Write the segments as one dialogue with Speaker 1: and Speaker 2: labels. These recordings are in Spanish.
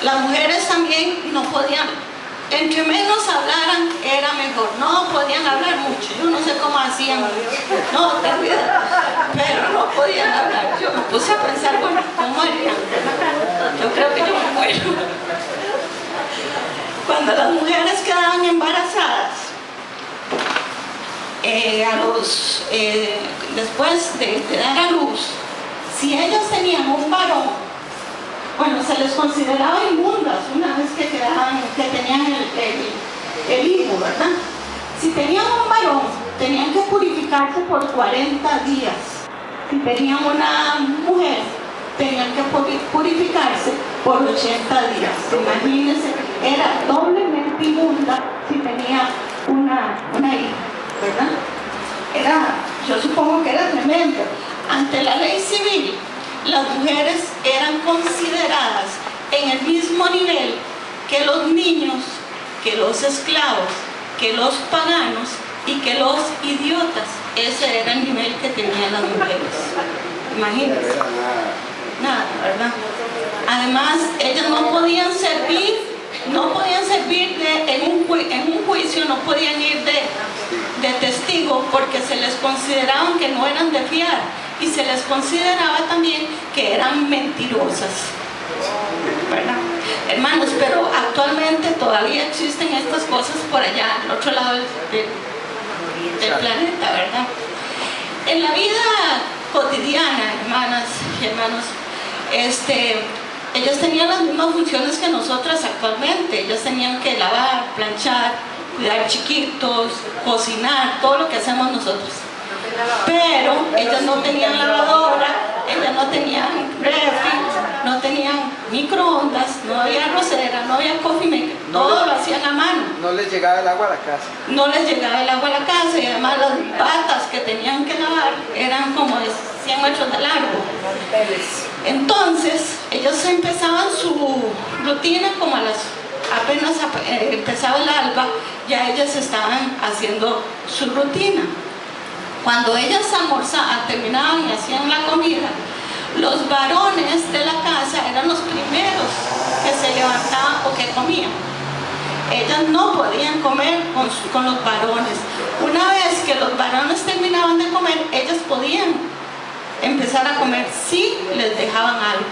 Speaker 1: Las mujeres también no podían, entre menos hablaran era mejor, no podían hablar mucho, yo no sé cómo hacían, no, pero no podían hablar. Yo me puse a pensar, bueno, ¿cómo harían? Yo creo que yo me muero. Cuando las mujeres quedaban embarazadas, después de dar a luz, si ellas tenían un varón, bueno, se les consideraba inmundas una vez que tenían el hijo, ¿verdad? Si tenían un varón, tenían que purificarse por 40 días. Si tenían una mujer, tenían que purificarse por 80 días. Imagínense, era doblemente inmunda si tenía una hija, ¿verdad? Yo supongo que era tremendo. Ante la ley civil, las mujeres eran consideradas en el mismo nivel que los niños, que los esclavos, que los paganos y que los idiotas. Ese era el nivel que tenían las mujeres. Imagínense. Nada, ¿verdad? Además, ellas no podían servir en un juicio, no podían ir de testigo porque se les consideraban que no eran de fiar y se les consideraba también que eran mentirosas, ¿verdad? Hermanos, pero actualmente todavía existen estas cosas por allá, al otro lado del planeta, ¿verdad? En la vida cotidiana, hermanas y hermanos, ellas tenían las mismas funciones que nosotras actualmente. Ellas tenían que lavar, planchar, cuidar chiquitos, cocinar, todo lo que hacemos nosotros. Pero ellas no tenían lavadora, ellas no tenían refri, no tenían microondas, no había arrocera, no había coffee maker, todo lo hacían a mano.
Speaker 2: No les llegaba el agua a la casa.
Speaker 1: No les llegaba el agua a la casa y además las patas que tenían que lavar eran como de 100 metros de largo. Entonces, ellos empezaban su rutina como apenas empezaba el alba, ya ellas estaban haciendo su rutina. Cuando ellas terminaban y hacían la comida, los varones de la casa eran los primeros que se levantaban o que comían. Ellas no podían comer con los varones. Una vez que los varones terminaban de comer, ellas podían empezar a comer si les dejaban algo,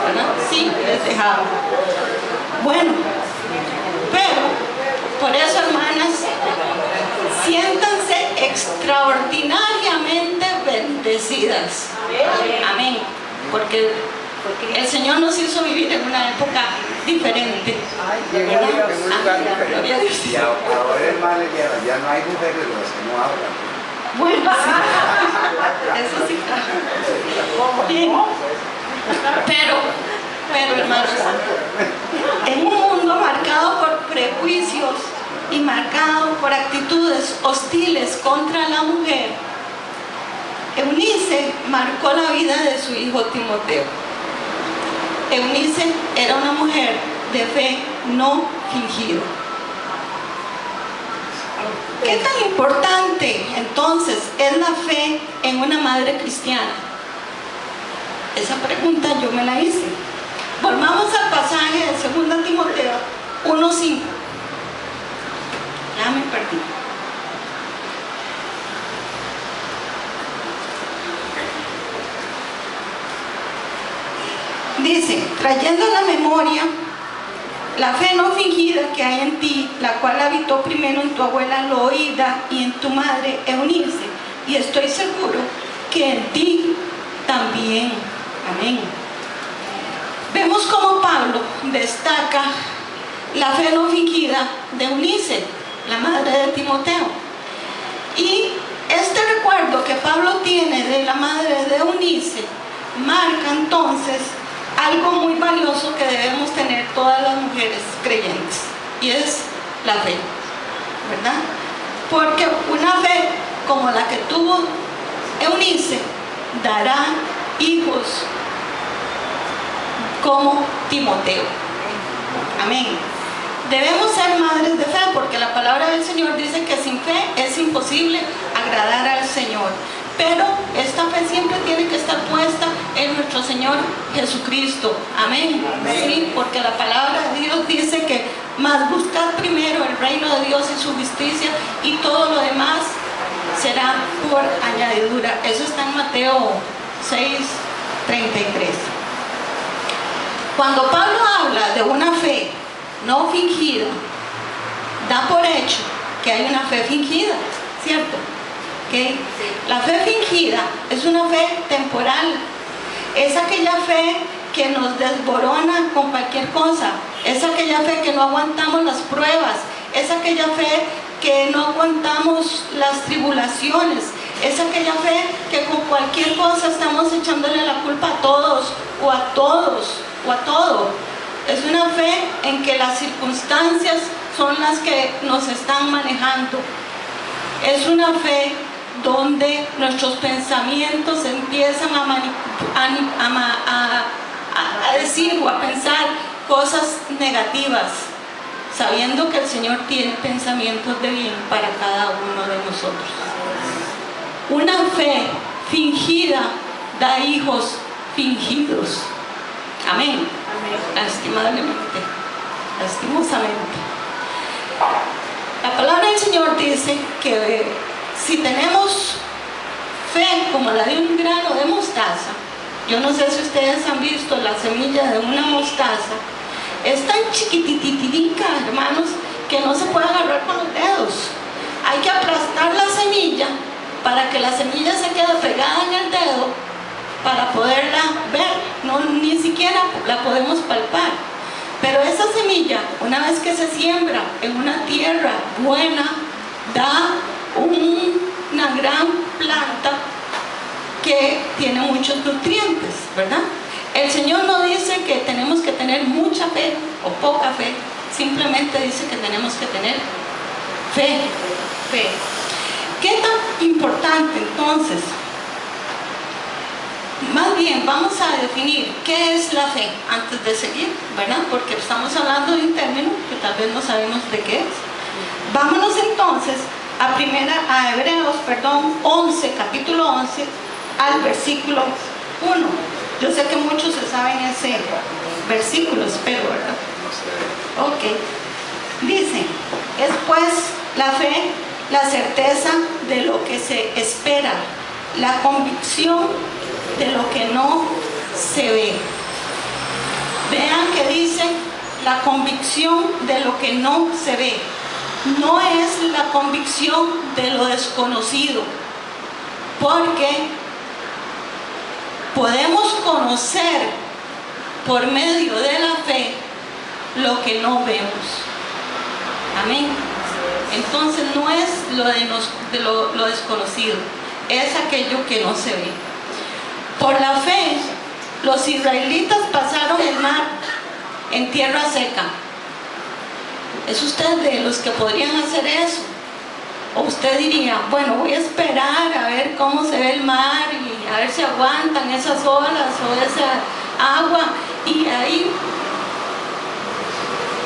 Speaker 1: ¿verdad? Si les dejaban. Bueno, pero por eso, hermanas, siéntanse extraordinariamente bendecidas. Amén. Porque el Señor nos hizo vivir en una época diferente.
Speaker 2: En un lugar diferente.
Speaker 3: Y ahora, hermano, ya no hay mujeres de las que no hablan.
Speaker 1: Bueno, sí. Eso sí. Bien. Pero hermanos, en un mundo marcado por prejuicios y marcado por actitudes hostiles contra la mujer, Eunice marcó la vida de su hijo Timoteo. Eunice era una mujer de fe no fingida. ¿Qué tan importante entonces es la fe en una madre cristiana? Esa pregunta yo me la hice. Volvamos al pasaje de 2 Timoteo 1:5. Ya me perdí. Dice, trayendo a la memoria la fe no fingida que hay en ti, la cual habitó primero en tu abuela Loida y en tu madre Eunice, y estoy seguro que en ti también. Amén. Vemos cómo Pablo destaca la fe no fingida de Eunice, la madre de Timoteo. Y este recuerdo que Pablo tiene de la madre de Eunice marca entonces algo muy valioso que debemos tener todas las mujeres creyentes, y es la fe, ¿verdad? Porque una fe como la que tuvo Eunice dará hijos como Timoteo. Amén. Debemos ser madres de fe, porque la palabra del Señor dice que sin fe es imposible agradar al Señor. pero esta fe siempre tiene que estar puesta en nuestro Señor Jesucristo. Amén. Sí, porque la palabra de Dios dice que más buscar primero el reino de Dios y su justicia, y todo lo demás será por añadidura. Eso está en Mateo 6:33. Cuando Pablo habla de una fe no fingida, da por hecho que hay una fe fingida, ¿cierto? ¿Okay? La fe fingida es una fe temporal, es aquella fe que nos desborona con cualquier cosa, es aquella fe que no aguantamos las pruebas, es aquella fe que no aguantamos las tribulaciones, es aquella fe que con cualquier cosa estamos echándole la culpa a todos o a todos o a todo. Es una fe en que las circunstancias son las que nos están manejando. Es una fe donde nuestros pensamientos empiezan a decir o a pensar cosas negativas, sabiendo que el Señor tiene pensamientos de bien para cada uno de nosotros. Una fe fingida da hijos fingidos. Amén. Lastimosamente. La palabra del Señor dice que si tenemos fe como la de un grano de mostaza, yo no sé si ustedes han visto la semilla de una mostaza, es tan chiquititica, hermanos, que no se puede agarrar con los dedos. Hay que aplastar la semilla para que la semilla se quede pegada en el dedo para poderla ver, no, ni siquiera la podemos palpar. Pero esa semilla, una vez que se siembra en una tierra buena, da una gran planta que tiene muchos nutrientes, ¿verdad? El Señor no dice que tenemos que tener mucha fe o poca fe, simplemente dice que tenemos que tener fe. ¿Qué tan importante entonces? Más bien, vamos a definir qué es la fe antes de seguir, ¿verdad? Porque estamos hablando de un término que tal vez no sabemos de qué es. Vámonos entonces a Hebreos 11, capítulo 11, al versículo 1. Yo sé que muchos se saben ese versículo, espero, ¿verdad? Ok. Dice, es pues la fe, la certeza de lo que se espera, la convicción de lo que no se ve. Vean que dice la convicción de lo que no se ve. No es la convicción de lo desconocido, porque podemos conocer por medio de la fe lo que no vemos. Amén. Entonces no es lo desconocido, es aquello que no se ve. Por la fe, los israelitas pasaron el mar en tierra seca. ¿Es usted de los que podrían hacer eso? ¿O usted diría, bueno, voy a esperar a ver cómo se ve el mar y a ver si aguantan esas olas o esa agua, y ahí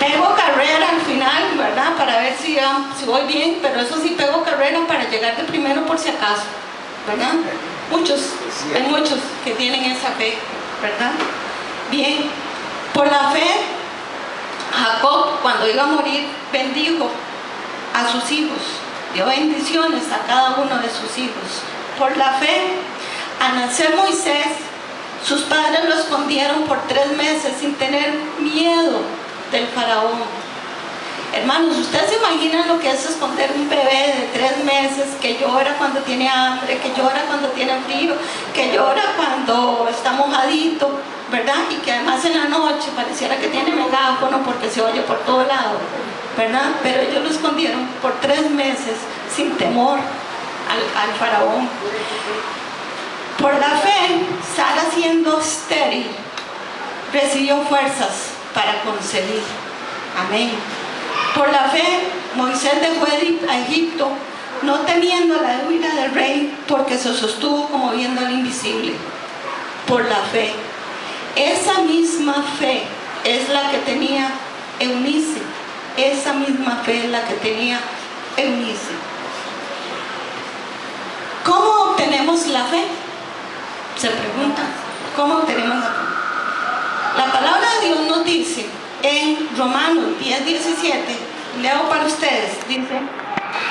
Speaker 1: pego carrera al final, ¿verdad? Para ver si voy bien, pero eso sí, pego carrera para llegar de primero por si acaso, ¿verdad? Hay muchos que tienen esa fe, ¿verdad? Bien, por la fe, Jacob, cuando iba a morir, bendijo a sus hijos, dio bendiciones a cada uno de sus hijos. Por la fe, al nacer Moisés, sus padres lo escondieron por 3 meses sin tener miedo del faraón. Hermanos, ¿ustedes se imaginan lo que es esconder un bebé de 3 meses que llora cuando tiene hambre, que llora cuando tiene frío, que llora cuando está mojadito, ¿verdad? Y que además en la noche pareciera que tiene megáfono porque se oye por todo lado, ¿verdad? Pero ellos lo escondieron por 3 meses sin temor al faraón. Por la fe, Sara, siendo estéril, recibió fuerzas para concebir. Amén. Por la fe, Moisés dejó a Egipto, no temiendo la huida del rey, porque se sostuvo como viendo al invisible. Por la fe. Esa misma fe es la que tenía Eunice. Esa misma fe es la que tenía Eunice. ¿Cómo obtenemos la fe? Se pregunta, ¿cómo obtenemos la fe? La palabra de Dios nos dice en Romanos 10:17, leo para ustedes, dice: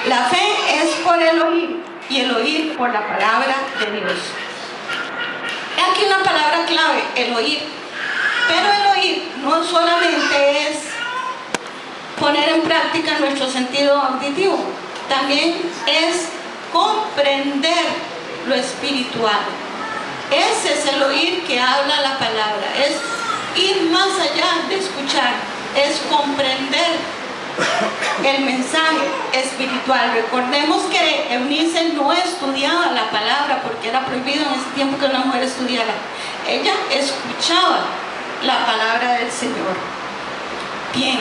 Speaker 1: la fe es por el oír y el oír por la palabra de Dios. Aquí una palabra clave, el oír. Pero el oír no solamente es poner en práctica nuestro sentido auditivo, también es comprender lo espiritual. Ese es el oír que habla la palabra, es ir más allá de escuchar, es comprender el mensaje espiritual. Recordemos que Eunice no estudiaba la palabra porque era prohibido en ese tiempo que una mujer estudiara. Ella escuchaba la palabra del Señor. Bien,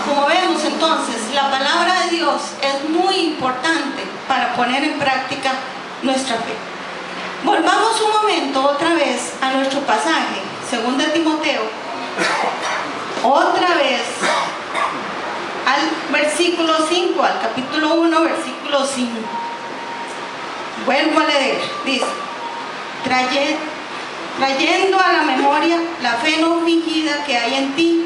Speaker 1: como vemos entonces, la palabra de Dios es muy importante para poner en práctica nuestra fe. Volvamos un momento otra vez a nuestro pasaje, 2 Timoteo, otra vez al versículo 5, al capítulo 1, versículo 5. Vuelvo a leer, dice: trayendo a la memoria la fe no fingida que hay en ti,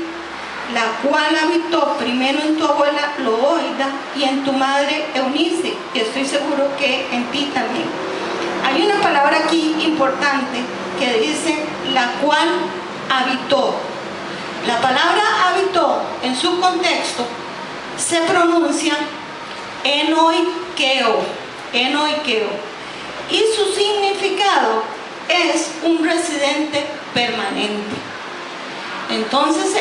Speaker 1: la cual habitó primero en tu abuela Loida y en tu madre Eunice, y estoy seguro que en ti también. Hay una palabra aquí importante que dice la cual habitó. La palabra habitó en su contexto se pronuncia enoikeo, y su significado es un residente permanente. Entonces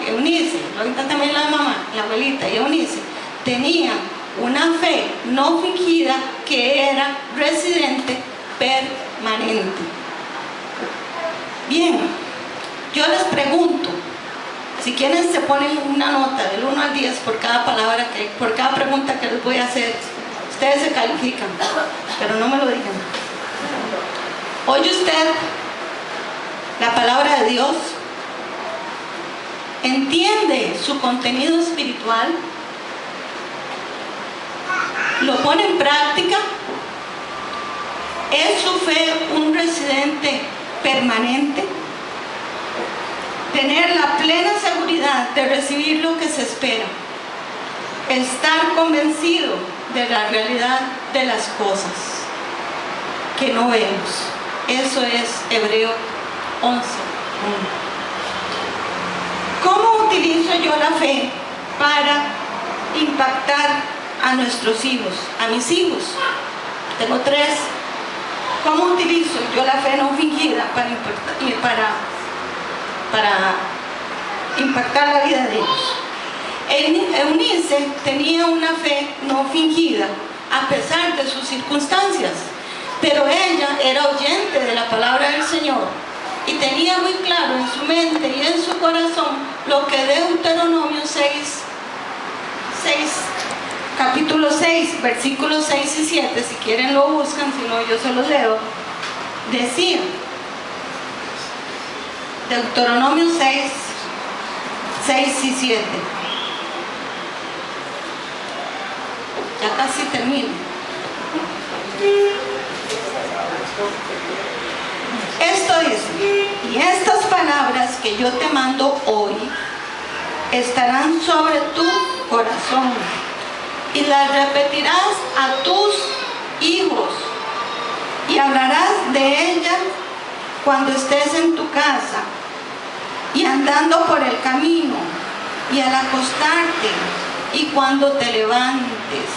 Speaker 1: Eunice, Loida también la mamá, la abuelita y Eunice, tenían una fe no fingida que era residente permanente. Bien, yo les pregunto, si quieren se ponen una nota del 1 al 10 por cada palabra, por cada pregunta que les voy a hacer. Ustedes se califican, pero no me lo digan. ¿Oye usted la palabra de Dios? ¿Entiende su contenido espiritual? ¿Lo pone en práctica? ¿Es su fe un residente permanente? Tener la plena seguridad de recibir lo que se espera. Estar convencido de la realidad de las cosas que no vemos. Eso es Hebreo 11:1. ¿Cómo utilizo yo la fe para impactar a nuestros hijos, a mis hijos? Tengo 3. ¿Cómo utilizo yo la fe no fingida para impactar la vida de ellos? Eunice tenía una fe no fingida a pesar de sus circunstancias, pero ella era oyente de la palabra del Señor y tenía muy claro en su mente y en su corazón lo que Deuteronomio 6, capítulo 6, versículos 6 y 7, si quieren lo buscan, si no yo se los leo, decía, Deuteronomio 6 y 7. Ya casi termino. Esto dice: y estas palabras que yo te mando hoy estarán sobre tu corazón y las repetirás a tus hijos y hablarás de ellas cuando estés en tu casa y andando por el camino y al acostarte y cuando te levantes.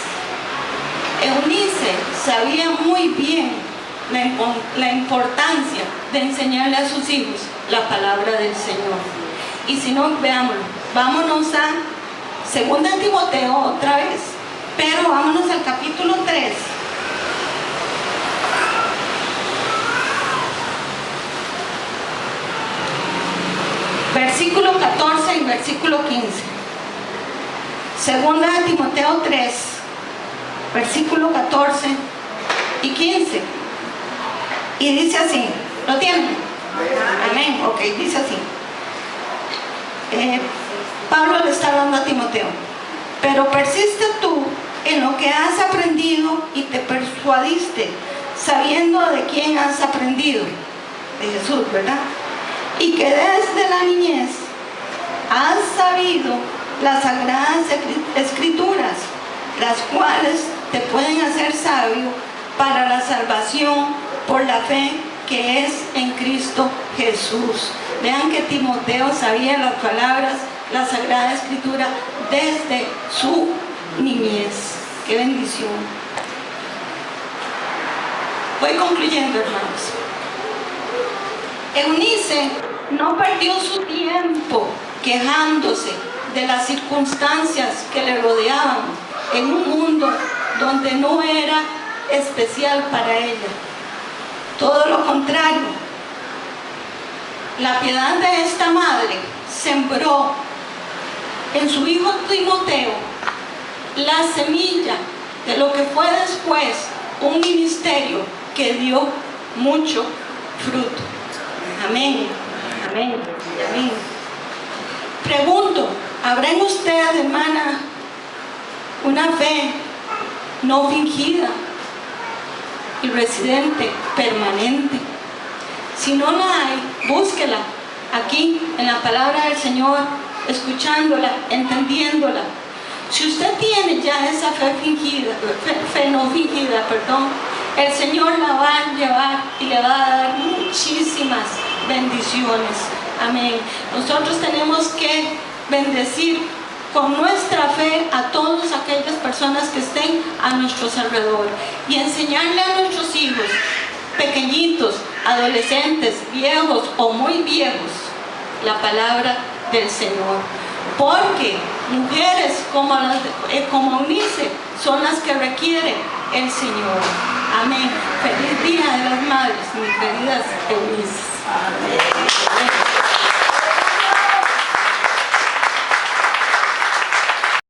Speaker 1: Eunice sabía muy bien la importancia de enseñarle a sus hijos la palabra del Señor. Y si no, veámoslo. Vámonos a 2 Timoteo otra vez, pero vámonos al capítulo 3. Versículo 14 y versículo 15. 2 Timoteo 3, versículo 14 y 15. Y dice así, ¿lo tienen? Amén, ok, dice así. Pablo le está hablando a Timoteo. Pero persiste tú en lo que has aprendido y te persuadiste, sabiendo de quién has aprendido, de Jesús, ¿verdad? Y que desde la niñez has sabido las sagradas escrituras, las cuales te pueden hacer sabio para la salvación por la fe que es en Cristo Jesús. Vean que Timoteo sabía las palabras, la Sagrada Escritura desde su niñez. ¡Qué bendición! Voy concluyendo, hermanos. Eunice no perdió su tiempo quejándose de las circunstancias que le rodeaban en un mundo donde no era especial para ella. Todo lo contrario, la piedad de esta madre sembró en su hijo Timoteo la semilla de lo que fue después un ministerio que dio mucho fruto. Amén, amén, amén. Pregunto, ¿habrá en usted, hermana, una fe no fingida y residente, permanente? Si no la hay, búsquela aquí en la palabra del Señor, escuchándola, entendiéndola. Si usted tiene ya esa fe fingida, fe no fingida, perdón, el Señor la va a llevar y le va a dar muchísimas bendiciones. Amén. Nosotros tenemos que bendecir con nuestra fe a todas aquellas personas que estén a nuestro alrededor y enseñarle a nuestros hijos, pequeñitos, adolescentes, viejos o muy viejos, la palabra del Señor. Porque mujeres como Eunice son las que requiere el Señor. Amén. Feliz Día de las Madres, mis queridas Eunices. Amén.